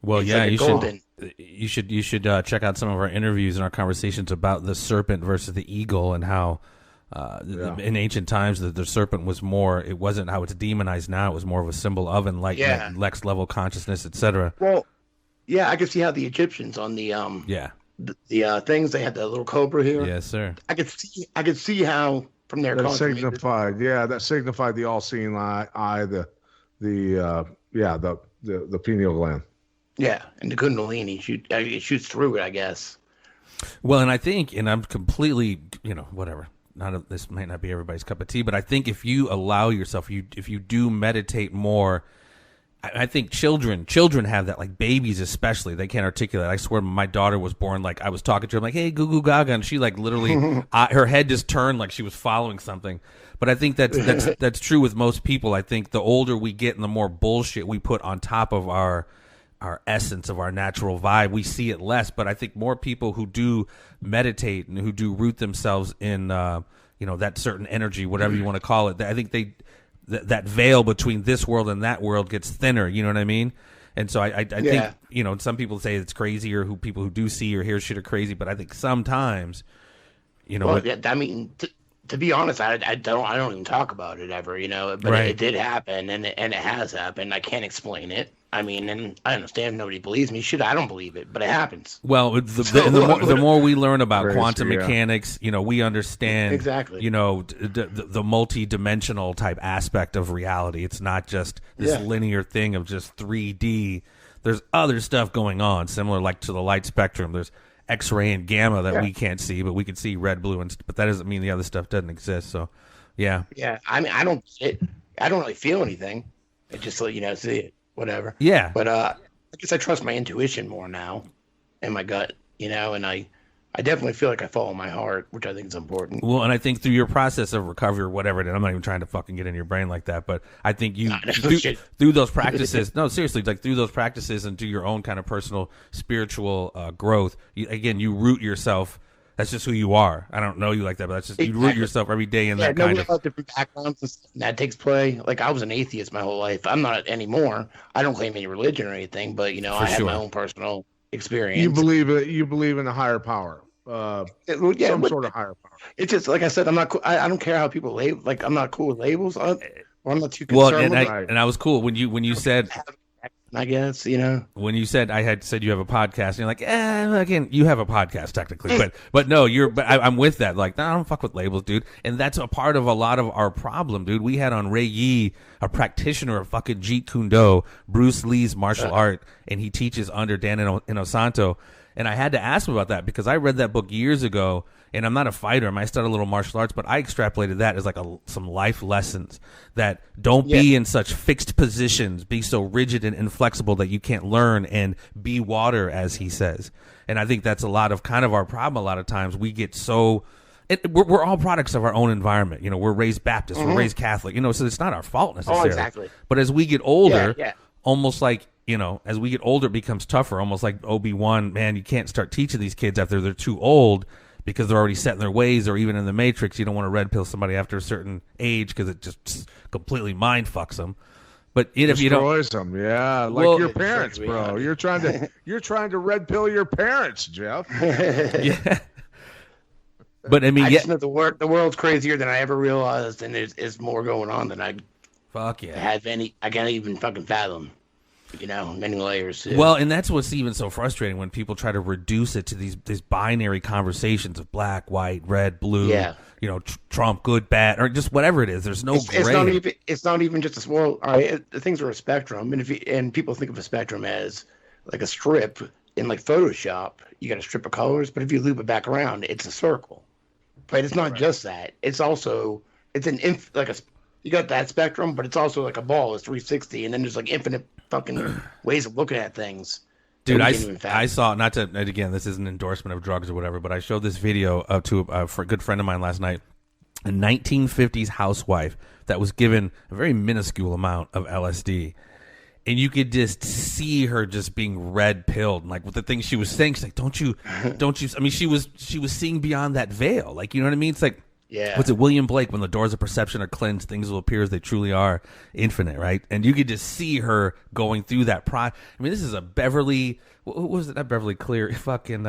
Well, it's yeah, like you should check out some of our interviews and our conversations about the serpent versus the eagle and how in ancient times the serpent was more. It wasn't how it's demonized now. It was more of a symbol of enlightenment, next level consciousness, etc. Well, yeah, I could see how the Egyptians on the the things they had the little cobra here. Yes, sir. I could see how from their that culture signified the all-seeing eye, the pineal gland. Yeah, and the Kundalini it shoots through it, I guess. Well, and I think, and I'm completely, whatever. This might not be everybody's cup of tea, but I think if you allow yourself, if you do meditate more, I think children have that, like babies especially. They can't articulate. I swear, my daughter was born like I was talking to her, I'm like, "Hey, goo goo gaga," and she like literally, her head just turned like she was following something. But I think that's true with most people. I think the older we get and the more bullshit we put on top of our essence of our natural vibe, we see it less. But I think more people who do meditate and who do root themselves in that certain energy, whatever you want to call it, I think that veil between this world and that world gets thinner. You know what I mean? And so I think some people say it's crazy, or people who do see or hear shit are crazy, but I think sometimes I mean, to be honest, I don't even talk about it ever, but right. It did happen, and it has happened. I can't explain it. I mean, and I understand nobody believes me. Shit, I don't believe it, but it happens. Well, the more we learn about quantum mechanics, we understand exactly. The multi-dimensional type aspect of reality. It's not just this linear thing of just 3D. There's other stuff going on, similar like to the light spectrum. There's X-ray and gamma that we can't see, but we can see red, blue, but that doesn't mean the other stuff doesn't exist. So, yeah. Yeah, I mean, I don't really feel anything. I just see it. Whatever. Yeah. But I guess I trust my intuition more now and my gut, and I definitely feel like I follow my heart, which I think is important. Well, and I think through your process of recovery or whatever it is, I'm not even trying to fucking get in your brain like that, but I think through those practices, no, seriously, like through those practices and through your own kind of personal spiritual growth, you root yourself. That's just who you are. I don't know you like that, but that's just you root yourself every day in that kind of different backgrounds and stuff, and that takes play. Like I was an atheist my whole life. I'm not anymore. I don't claim any religion or anything, but I have my own personal experience. You believe in a higher power. Some sort of higher power. It's just like I said. I'm not. I don't care how people label. Like I'm not cool with labels. Or I'm not too concerned. Well, and I was cool when you said. I guess, when you said, I had said you have a podcast, and you're like, again, you have a podcast technically, but no, I'm with that. Like, no, I don't fuck with labels, dude. And that's a part of a lot of our problem, dude. We had on Ray Yee, a practitioner of fucking Jeet Kune Do, Bruce Lee's martial art, and he teaches under Dan Inosanto. And I had to ask him about that because I read that book years ago, and I'm not a fighter. I studied a little martial arts, but I extrapolated that as like some life lessons that don't be in such fixed positions, be so rigid and inflexible that you can't learn and be water, as he says. And I think that's a lot of kind of our problem. A lot of times we get so we're all products of our own environment. We're raised Baptist, we're raised Catholic, so it's not our fault necessarily. Oh, exactly. But as we get older, almost like, as we get older, it becomes tougher, almost like Obi-Wan, man, you can't start teaching these kids after they're too old because they're already set in their ways, or even in the Matrix, you don't want to red pill somebody after a certain age because it just completely mind fucks them. But if you don't, destroys them, your parents, bro. You're trying to red pill your parents, Jeff. Yeah. But I mean, I just know the world's crazier than I ever realized, and there's more going on than I can't even fucking fathom. Many layers. Yeah. Well, and that's what's even so frustrating when people try to reduce it to these binary conversations of black, white, red, blue. Yeah. Trump, good, bad, or just whatever it is. There's no gray. It's not even just a small. All right, things are a spectrum, and people think of a spectrum as like a strip in like Photoshop. You got a strip of colors, but if you loop it back around, it's a circle. But it's not just that. It's also you got that spectrum, but it's also like a ball. It's 360, and then there's like infinite fucking ways of looking at things. Dude, I saw, not to, again, this is an endorsement of drugs or whatever, but I showed this video to a good friend of mine last night, a 1950s housewife that was given a very minuscule amount of LSD. and you could just see her just being red pilled, like with the things she was saying. She's like, don't you? I mean, she was seeing beyond that veil, like, you know what I mean? It's like, yeah. What's it, William Blake? When the doors of perception are cleansed, things will appear as they truly are, infinite, right? And you could just see her going through that. I mean, this is a Beverly. What was it? Not Beverly Clear. Fucking.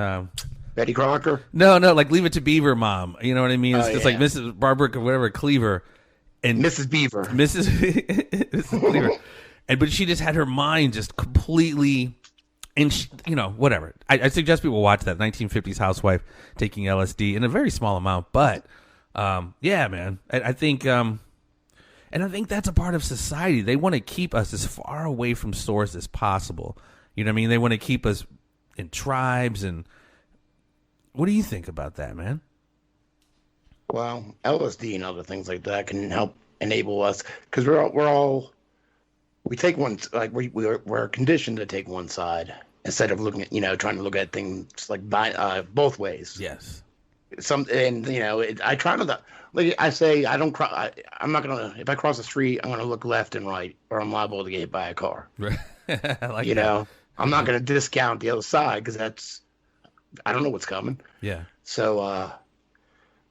Betty Crocker. No, like Leave It to Beaver, mom. You know what I mean? It's just like Mrs. Barbara, whatever, Cleaver, and Mrs. Beaver. Mrs. Cleaver, but she just had her mind just completely. And she, whatever. I suggest people watch that 1950s housewife taking LSD in a very small amount, but. Yeah, man. I think, and I think that's a part of society. They want to keep us as far away from source as possible. You know what I mean? They want to keep us in tribes. And what do you think about that, man? Well, LSD and other things like that can help enable us, because we take one, like we're conditioned to take one side instead of looking at, trying to look at things like both ways. Yes. I try to, like I say, I don't cry. I'm not gonna, if I cross the street, I'm gonna look left and right, or I'm liable to get hit by a car. Right. I like you that. know, I'm not gonna discount the other side, because I don't know what's coming. Yeah. So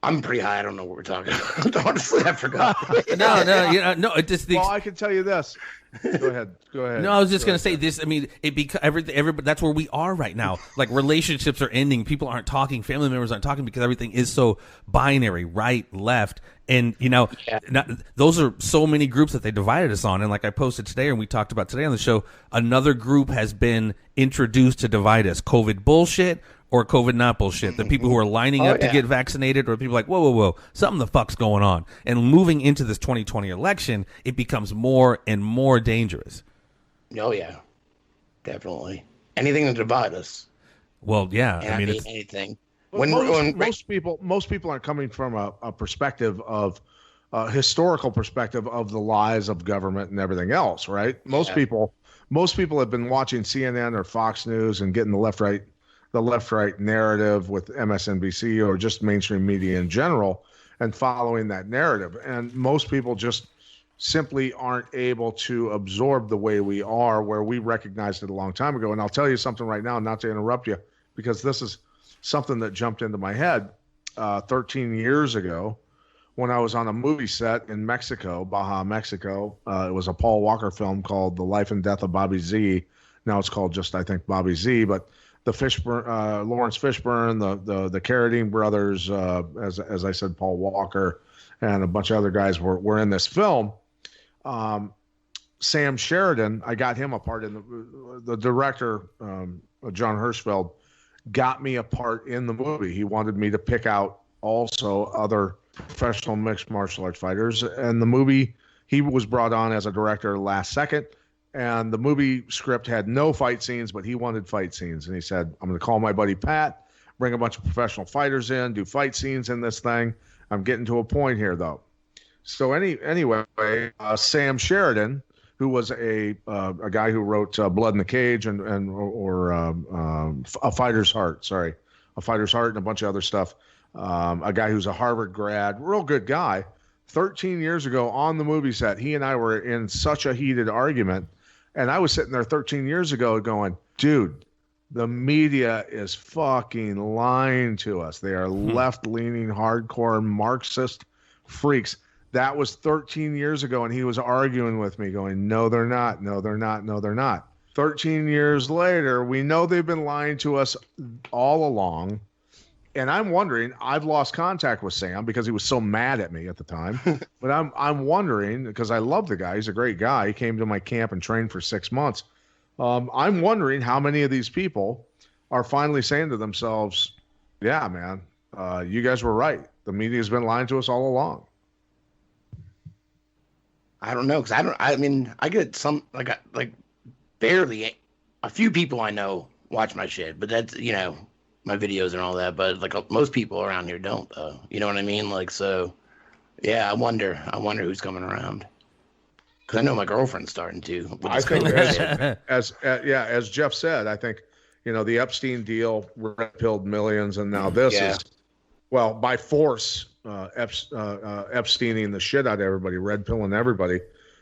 I'm pretty high. I don't know what we're talking about. Honestly, I forgot. No. It just well, I can tell you this. Go ahead. No, I was just going to say this. I mean, everybody, that's where we are right now. Like, relationships are ending. People aren't talking. Family members aren't talking because everything is so binary, right, left. And, those are so many groups that they divided us on. And like I posted today, and we talked about today on the show, another group has been introduced to divide us. COVID bullshit or COVID not bullshit. The people who are lining up to get vaccinated, or people like, whoa, something the fuck's going on. And moving into this 2020 election, it becomes more and more dangerous. Oh, yeah. Definitely. Anything to divide us. Well, yeah. And I mean anything. Most people aren't coming from a perspective of historical perspective of the lies of government and everything else, right? Most people have been watching CNN or Fox News and getting the left-right narrative with MSNBC or just mainstream media in general, and following that narrative. And most people just simply aren't able to absorb the way we are, where we recognized it a long time ago. And I'll tell you something right now, not to interrupt you, because this is something that jumped into my head 13 years ago when I was on a movie set in Mexico, Baja, Mexico. It was a Paul Walker film called The Life and Death of Bobby Z. Now it's called just, I think, Bobby Z. But the Lawrence Fishburne, the Carradine brothers, as I said, Paul Walker, and a bunch of other guys were in this film. Sam Sheridan, I got him a part in the director, John Hirschfeld, got me a part in the movie. He wanted me to pick out also other professional mixed martial arts fighters. And the movie, he was brought on as a director last second. And the movie script had no fight scenes, but he wanted fight scenes. And he said, I'm going to call my buddy Pat, bring a bunch of professional fighters in, do fight scenes in this thing. I'm getting to a point here, though. So anyway, Sam Sheridan, who was a guy who wrote Blood in the Cage or A Fighter's Heart, A Fighter's Heart and a bunch of other stuff. A guy who's a Harvard grad, real good guy. 13 years ago on the movie set, he and I were in such a heated argument. And I was sitting there 13 years ago going, dude, the media is fucking lying to us. They are left-leaning, hardcore Marxist freaks. That was 13 years ago, and he was arguing with me going, no, they're not. No, they're not. No, they're not. 13 years later, we know they've been lying to us all along. And I'm wondering, I've lost contact with Sam because he was so mad at me at the time. But I'm wondering, because I love the guy. He's a great guy. He came to my camp and trained for 6 months. I'm wondering how many of these people are finally saying to themselves, yeah, man, you guys were right. The media's been lying to us all along. I don't know, because I get some, like barely, a few people I know watch my shit, but that's, my videos and all that, but like most people around here don't, though. You know what I mean? Like, so, yeah, I wonder who's coming around. Because I know my girlfriend's starting to. I think, as Jeff said, I think, the Epstein deal red-pilled millions, and now this is, well, by force, Epsteining the shit out of everybody, red-pilling everybody,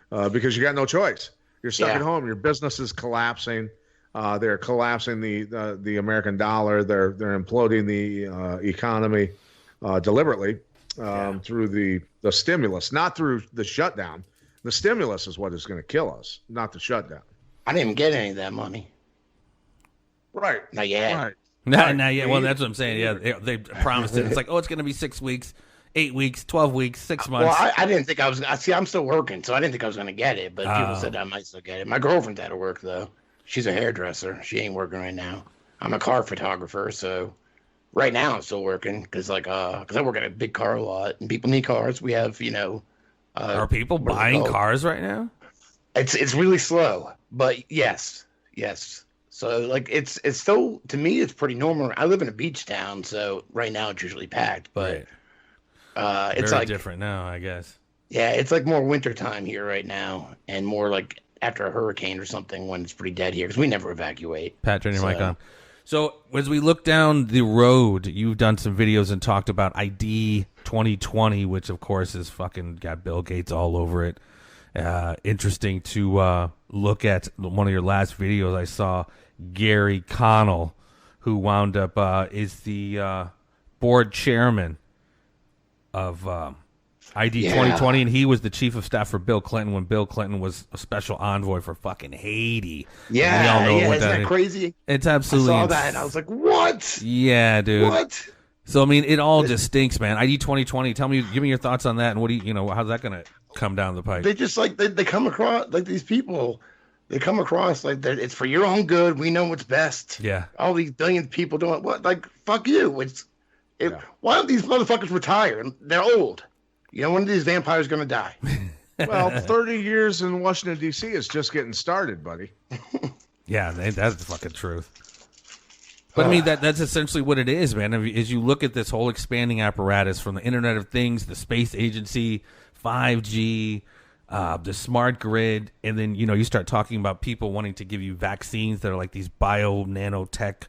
because you got no choice. You're stuck at home. Your business is collapsing. They're collapsing the American dollar. They're imploding the economy deliberately through the stimulus, not through the shutdown. The stimulus is what is going to kill us, not the shutdown. I didn't even get any of that money. Right. Not yet. Right. Not yet. Well, that's what I'm saying. Yeah, they promised it. It's like, oh, it's going to be 6 weeks, 8 weeks, 12 weeks, 6 months. Well, I didn't think I was. See, I'm still working, so I didn't think I was going to get it. But people said I might still get it. My girlfriend's out of work though. She's a hairdresser. She ain't working right now. I'm a car photographer, so right now I'm still working because I work at a big car lot and people need cars. We have Are people buying cars right now? It's really slow, but yes. So like it's still, to me, it's pretty normal. I live in a beach town, so right now it's usually packed, but it's very like different now, I guess. Yeah, it's like more winter time here right now, and more like after a hurricane or something when it's pretty dead here because we never evacuate. Pat, turn your mic on. So as we look down the road, you've done some videos and talked about ID 2020, which of course is fucking got Bill Gates all over it. Interesting to look at one of your last videos. I saw Gary Connell, who wound up is the board chairman of ID 2020, and he was the chief of staff for Bill Clinton when Bill Clinton was a special envoy for fucking Haiti. Yeah, we all know what isn't that crazy? It's absolutely. I saw that and I was like, what? Yeah, dude. What? So I mean, it all just stinks, man. ID 2020. Give me your thoughts on that, and what do you know? How's that gonna come down the pipe? They just like they come across like these people. They come across like it's for your own good. We know what's best. Yeah. All these billions of people doing what? Like fuck you. Why don't these motherfuckers retire? They're old. You know, one of these vampires going to die. Well, 30 years in Washington, D.C. is just getting started, buddy. Yeah, that's the fucking truth. But I mean, that's essentially what it is, man. As you look at this whole expanding apparatus from the Internet of Things, the space agency, 5G, the smart grid, and then, you know, you start talking about people wanting to give you vaccines that are like these nanotech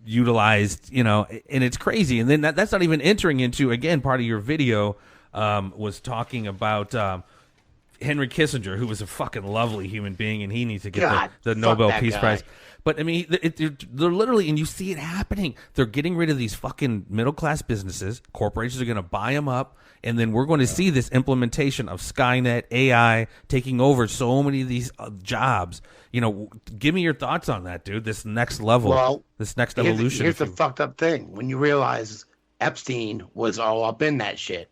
utilized, you know, and it's crazy. And then that's not even entering into, again, part of your video was talking about Henry Kissinger, who was a fucking lovely human being, and he needs to get the Nobel Peace Prize. But I mean, they're literally, and you see it happening. They're getting rid of these fucking middle class businesses. Corporations are going to buy them up, and then we're going to see this implementation of Skynet, AI taking over so many of these jobs. You know, give me your thoughts on that, dude. This next level, this next evolution. Here's the fucked up thing: when you realize Epstein was all up in that shit,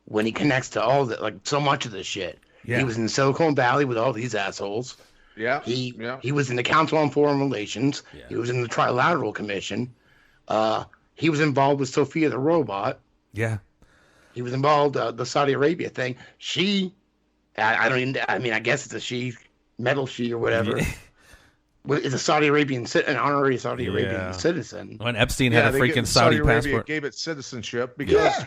when he connects to all that, like so much of this shit. Yeah. He was in Silicon Valley with all these assholes. Yeah. He was in the Council on Foreign Relations. Yeah. He was in the Trilateral Commission. He was involved with Sophia the robot. Yeah. He was involved the Saudi Arabia thing. I guess it's a she, metal she or whatever. Yeah. It's a Saudi Arabian, an honorary Saudi Arabian citizen. When Epstein had a freaking Saudi passport. Arabia gave it citizenship because,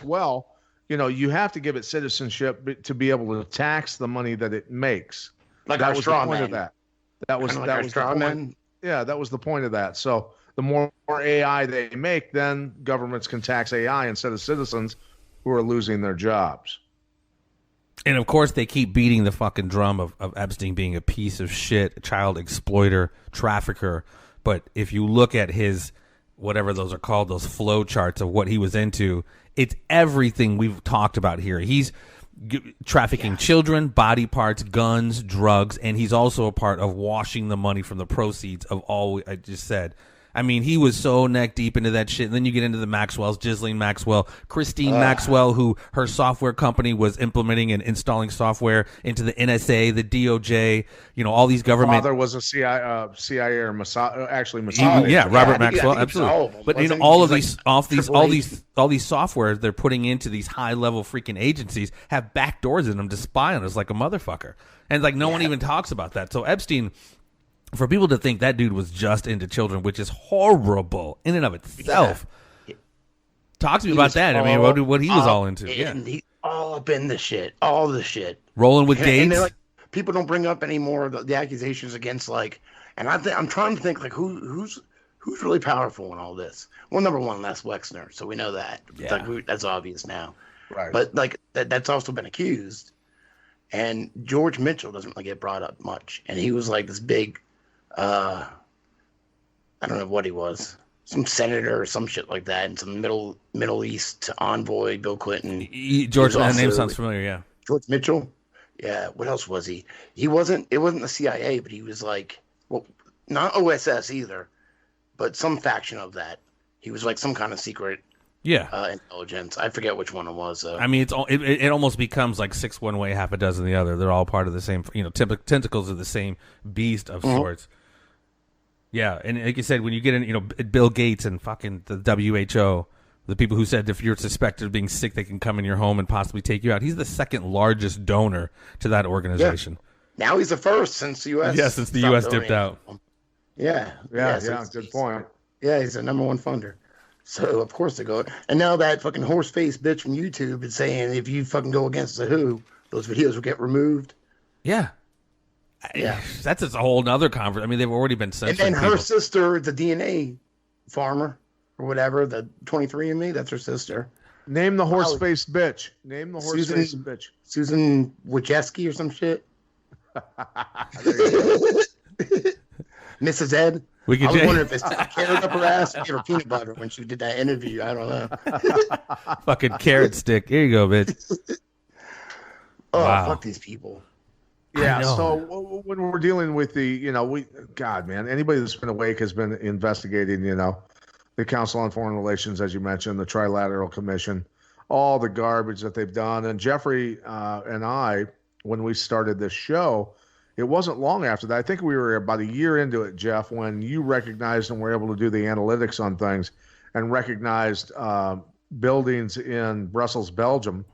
you know, you have to give it citizenship to be able to tax the money that it makes. Like that our was straw the point man. of that. That was like that our was straw the point. man. Yeah, that was the point of that. So the more AI they make, then governments can tax AI instead of citizens who are losing their jobs. And of course, they keep beating the fucking drum of Epstein being a piece of shit, a child exploiter, trafficker. But if you look at his, whatever those are called, those flow charts of what he was into, it's everything we've talked about here. He's trafficking children, body parts, guns, drugs, and he's also a part of washing the money from the proceeds of all I just said. I mean, he was so neck deep into that shit. And then you get into the Maxwells, Ghislaine Maxwell, Christine Maxwell, who her software company was implementing and installing software into the NSA, the DOJ, you know, all these government. Father was a CIA or Mossad, actually Mossad. Yeah, Robert Maxwell, absolutely. But you know, all of these, all these software they're putting into these high level freaking agencies have back doors in them to spy on us like a motherfucker, and like no one even talks about that. So Epstein. For people to think that dude was just into children, which is horrible in and of itself. Yeah. Talk to me about that. I mean, what he was all into. He all up in the shit, all the shit. Rolling with Gates. And like, people don't bring up any more of the accusations against and I'm trying to think who's really powerful in all this. Well, number one, Les Wexner, so we know that. Yeah. It's like that's obvious now. Right. But like that's also been accused. And George Mitchell doesn't really get brought up much. And he was like this big, I don't know what he was, some senator or some shit like that, and some Middle East envoy, Bill Clinton. George, that name sounds familiar, yeah. George Mitchell? Yeah, what else was he? It wasn't the CIA, but he was like, well, not OSS either, but some faction of that. He was like some kind of secret intelligence. I forget which one it was, though. I mean, it almost becomes like 6 one way, half a dozen the other. They're all part of the same, tentacles of the same beast of sorts. Yeah, and like you said, when you get in, Bill Gates and fucking the WHO, the people who said if you're suspected of being sick, they can come in your home and possibly take you out. He's the second largest donor to that organization. Yeah. Now he's the first since the U.S. Yeah, since the U.S. dipped out. Yeah. Good point. Yeah, he's the number one funder. So, of course they go. And now that fucking horse-faced bitch from YouTube is saying if you fucking go against the WHO, those videos will get removed. Yeah. Yeah. That's just a whole nother conversation. I mean, they've already been censoring And then her sister, the DNA farmer or whatever, the 23andMe, that's her sister. Name the horse-faced bitch. Name the horse-faced bitch. Susan Wojcicki or some shit. Mrs. Ed. I was wondering if it's carrot up her ass or give her peanut butter when she did that interview. I don't know. Fucking carrot stick. Here you go, bitch. Wow. Fuck these people. Yeah, so when we're dealing with God, man, anybody that's been awake has been investigating, the Council on Foreign Relations, as you mentioned, the Trilateral Commission, all the garbage that they've done. And Jeffrey and I, when we started this show, it wasn't long after that. I think we were about a year into it, Jeff, when you recognized and were able to do the analytics on things and recognized buildings in Brussels, Belgium,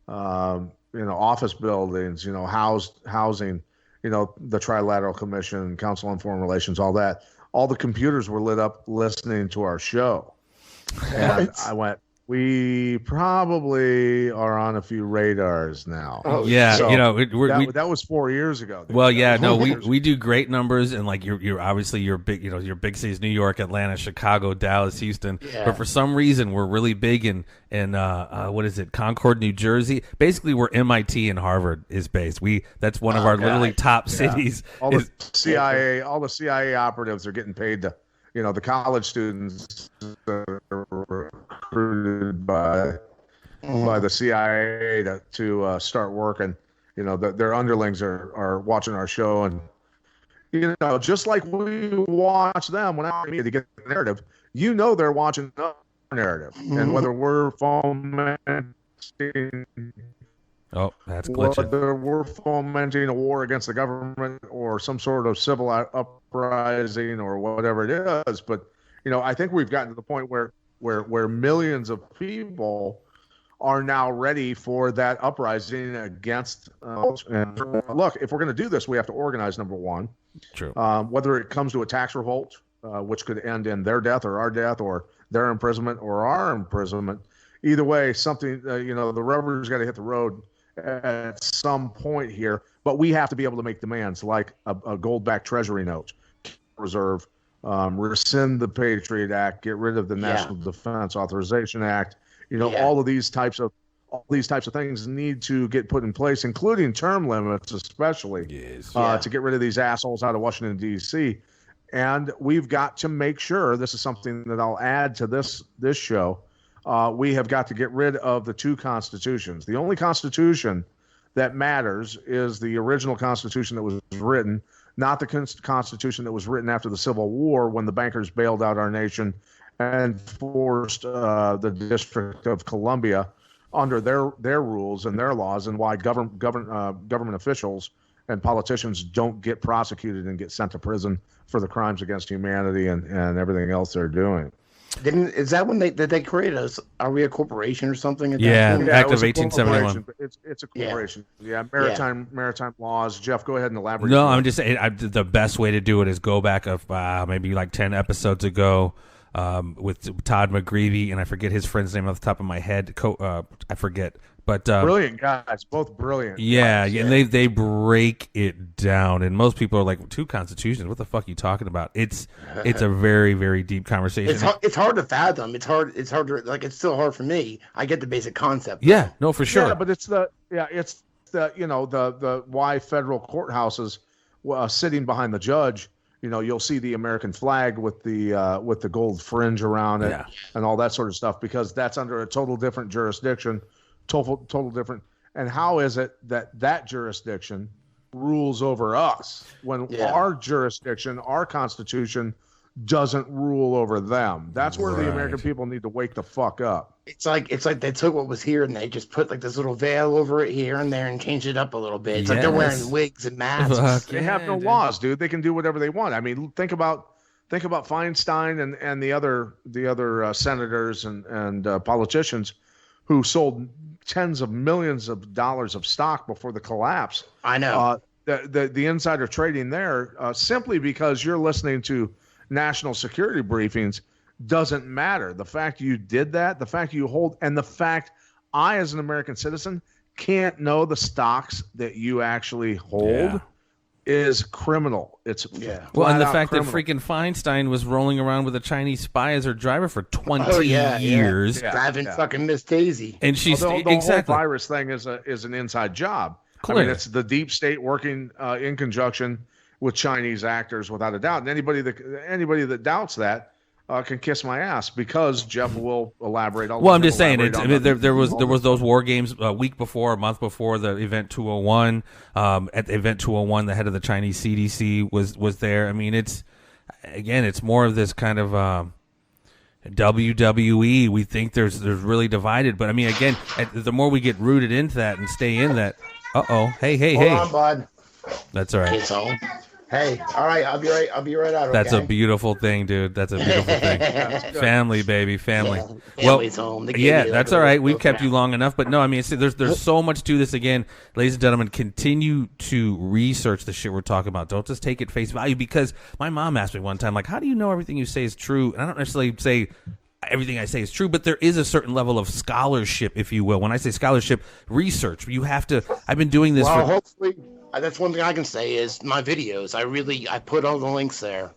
office buildings, housing, the Trilateral Commission, Council on Foreign Relations, all that. All the computers were lit up listening to our show. And I went, we probably are on a few radars now. Oh, yeah. So that was 4 years ago. Well, yeah, no, we do great numbers, and like you're obviously your big, your big cities, New York, Atlanta, Chicago, Dallas, Houston. Yeah. But for some reason, we're really big in what is it, Concord, New Jersey. Basically, where MIT and Harvard is based. That's one of our literally top cities. All the CIA operatives are getting paid to. The college students are recruited by the CIA to start working. Their underlings are watching our show, and just like we watch them when I media to get the narrative, they're watching our narrative, and whether we're fomenting. Oh, that's glitching. Whether we're fomenting a war against the government or some sort of civil uprising or whatever it is, but I think we've gotten to the point where millions of people are now ready for that uprising against. And look, if we're going to do this, we have to organize. Number one, true. Whether it comes to a tax revolt, which could end in their death or our death, or their imprisonment or our imprisonment, either way, something the rubber's got to hit the road at some point here, but we have to be able to make demands like a gold-backed treasury note, reserve, rescind the Patriot Act, get rid of the National Defense Authorization Act. All of these types of things need to get put in place, including term limits, especially to get rid of these assholes out of Washington D.C. And we've got to make sure, this is something that I'll add to this show. We have got to get rid of the two constitutions. The only constitution that matters is the original constitution that was written, not the constitution that was written after the Civil War when the bankers bailed out our nation and forced the District of Columbia under their rules and their laws, and why government officials and politicians don't get prosecuted and get sent to prison for the crimes against humanity and everything else they're doing. Is that when they created us? Are we a corporation or something? Act of 1871. It's a corporation. Yeah, maritime laws. Jeff, go ahead and elaborate. No, I'm just saying the best way to do it is go back maybe like 10 episodes ago with Todd McGreevy, and I forget his friend's name off the top of my head. I forget. But brilliant guys, both brilliant. Yeah, and they break it down, and most people are like, two constitutions? What the fuck are you talking about? It's a very, very deep conversation. It's hard to fathom. It's hard to it's still hard for me. I get the basic concept. Yeah, no, for sure. Yeah, but it's the the the why federal courthouses sitting behind the judge. You'll see the American flag with the gold fringe around it and all that sort of stuff, because that's under a total different jurisdiction, total different. And how is it that jurisdiction rules over us when our jurisdiction, our Constitution, doesn't rule over them? That's where the American people need to wake the fuck up. It's like they took what was here and they just put like this little veil over it here and there and changed it up a little bit. It's like they're wearing wigs and masks. They have no laws, dude. They can do whatever they want. I mean, think about Feinstein and the other senators and politicians who sold tens of millions of dollars of stock before the collapse. I know. The insider trading there, simply because you're listening to national security briefings, doesn't matter. The fact you did that, the fact you hold, and the fact I, as an American citizen, can't know the stocks that you actually hold is criminal. It's well, and the fact criminal. that freaking Feinstein was rolling around with a Chinese spy as her driver for 20 years, driving fucking Miss Daisy, and she's the whole virus thing is an inside job. Clearly. I mean, it's the deep state working in conjunction with Chinese actors, without a doubt. And anybody that doubts that can kiss my ass, because Jeff will elaborate. Well, I'm just saying, there was those war games a week before, a month before the Event 201. At the Event 201, the head of the Chinese CDC was there. I mean, it's more of this kind of WWE. We think there's really divided, but I mean, again, the more we get rooted into that and stay in that. Hey. Hold on, bud. That's all right. Kids home. Hey, all right, I'll be right out. That's a beautiful thing, dude. That's a beautiful thing. Family, baby, family. Yeah, family's home. That's all right. We've kept you long enough, but no, I mean, there's so much to this. Again, ladies and gentlemen, continue to research the shit we're talking about. Don't just take it face value, because my mom asked me one time, like, how do you know everything you say is true? And I don't necessarily say everything I say is true, but there is a certain level of scholarship, if you will. When I say scholarship, research. You have to. I've been doing this. Well, hopefully. That's one thing I can say is my videos. I put all the links there,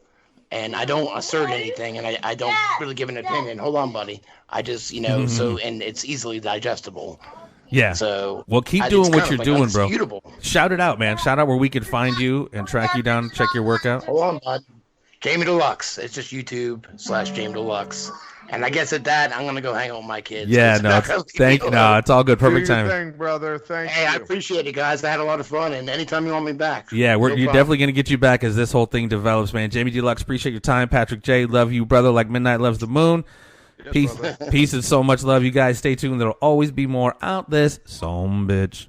and I don't assert anything, and I don't really give an opinion. Hold on, buddy. I just, so, and it's easily digestible. Yeah. So, well, keep doing what you're doing, bro. Shout it out, man. Shout out where we can find you and track you down, check your workout. Hold on, bud. Jamie Dlux. It's just YouTube/Jamie Dlux. And I guess at that, I'm gonna go hang out with my kids. Yeah, no, it's all good. Perfect timing, thing, brother. Thank you. Hey, I appreciate it, guys. I had a lot of fun, and anytime you want me back. Yeah, you're definitely gonna get you back as this whole thing develops, man. Jamie Dlux, appreciate your time. Patrick J, love you, brother. Like midnight loves the moon. Peace and so much love. You guys stay tuned. There'll always be more out this bitch.